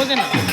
দে না।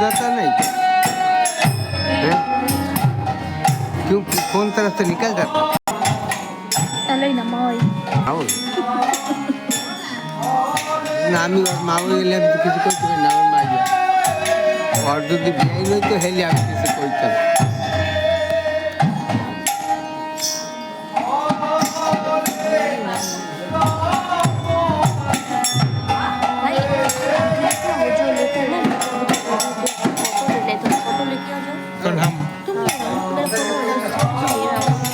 जाता नहीं है? क्यों कौन तरफ से निकल जाता তাহলেই না মাওই आओ नामी और माओ ले किसी को तुम्हें नाम मारिया और जो भी बियाई नहीं तो हेली आप किसी को चल भाई वो जो लेते हैं ना फोटो ले लेते हो फोटो लेके आ जाओ कौन हम तुम ले आओ मेरा फोटो ले आओ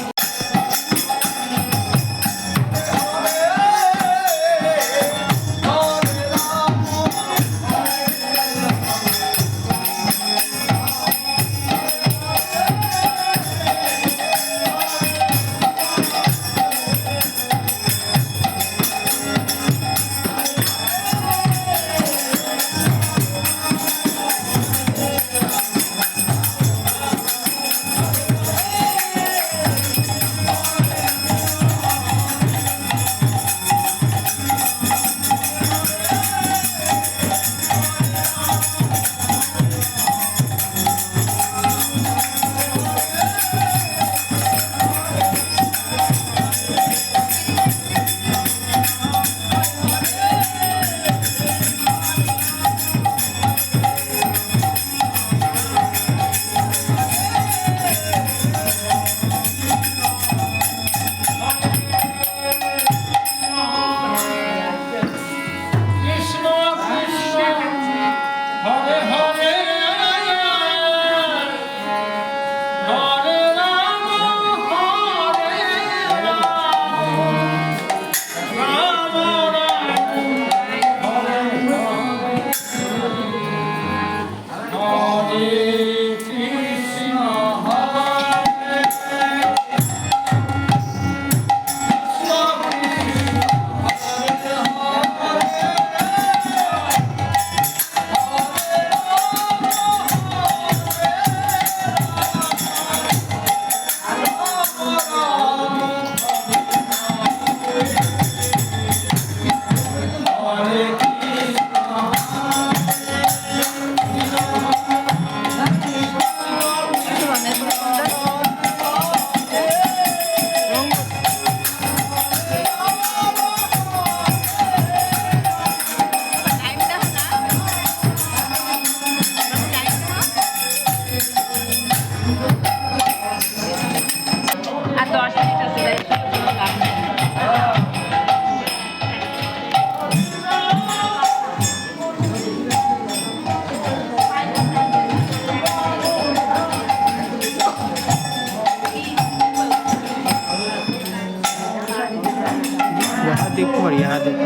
देखो और यहाँ देखो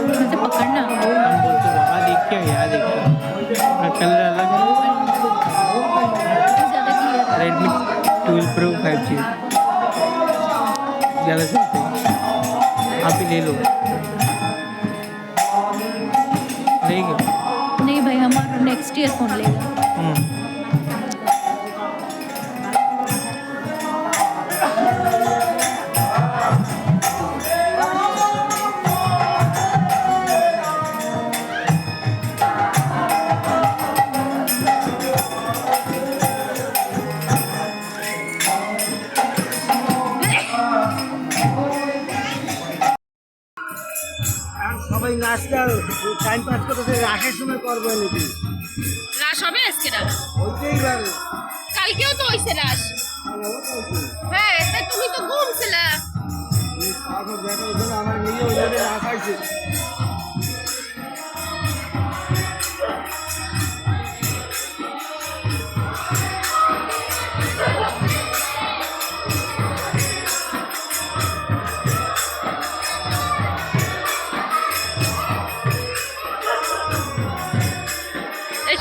मुझे पकड़ना वहाँ देख के यहाँ देख कलर अलग है ज़्यादा क्लियर Redmi 12 Pro 5G ज़्यादा चलते हैं आप ही ले लो लेंगे नहीं भाई हमारा नेक्स्ट ईयर फोन लेगा সবাই নাচটা টাইম পাস করতেছে রাসের সময় করবে নাকি রাস হবে আজকে রাস ওইটাই ভালো কালকেও তো হইছে রাস হ্যাঁ তা তুমি তো ঘুমছিলা আমার নিজে ওই রাস আইছে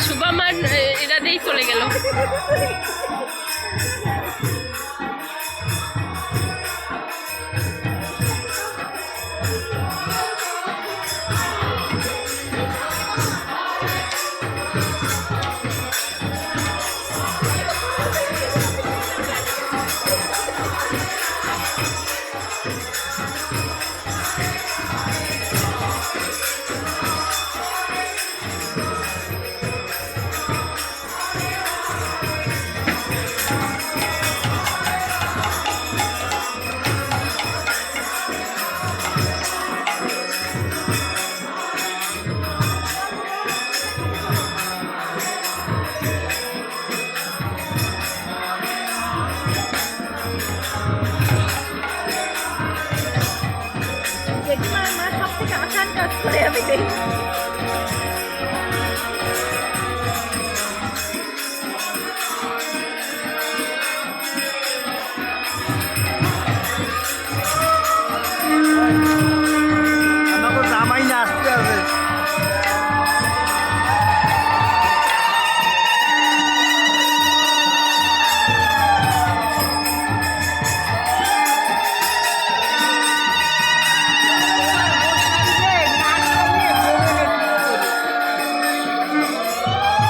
শুভমান এরা দিয়েই চলে গেল করে আমি দেই। আমাকে জামাই নাচতে হবে।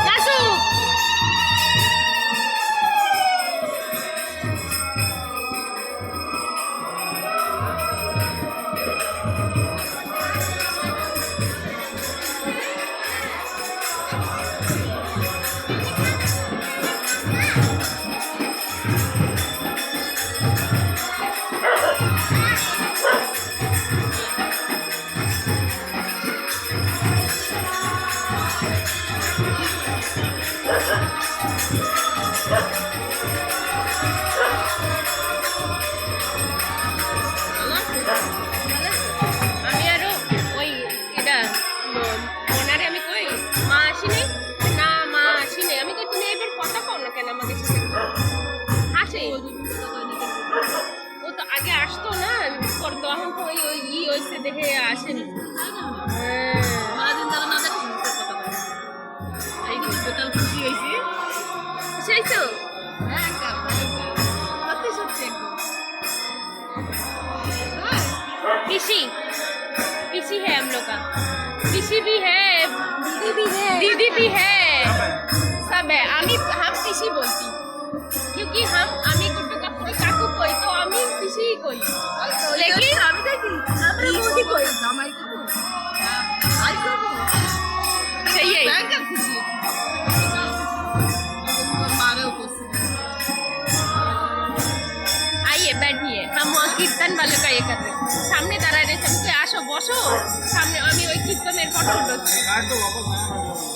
নাচুক। আমি আরো ওই এটা ওনারে আমি কই মা আসিনি, না মা আসিনি, আমি কই তুমি এবার কথা কও না কেন আমাদের সাথে? আসে ও তো আগে আসতো না, করতো, এখন তো ওই ওই ই হয়েছে দেখে আসেনি। সেই তো पिसी पिसी है हम लोग का, पिसी भी है, दीदी भी है, सब है। हम पिसी बोलती क्योंकि हम आमी कुट्टू का कोई काकू कोई तो आमी पिसी ही कोई, लेकिन सही है। आइए बैठिए, हम वहाँ कीर्तन वाले का ये कर रहे हैं, सामने दाঁড়ায় রয়েছে, आसो बसो सामने, আমি ওই কীর্তনের ফটো উঠাচ্ছি।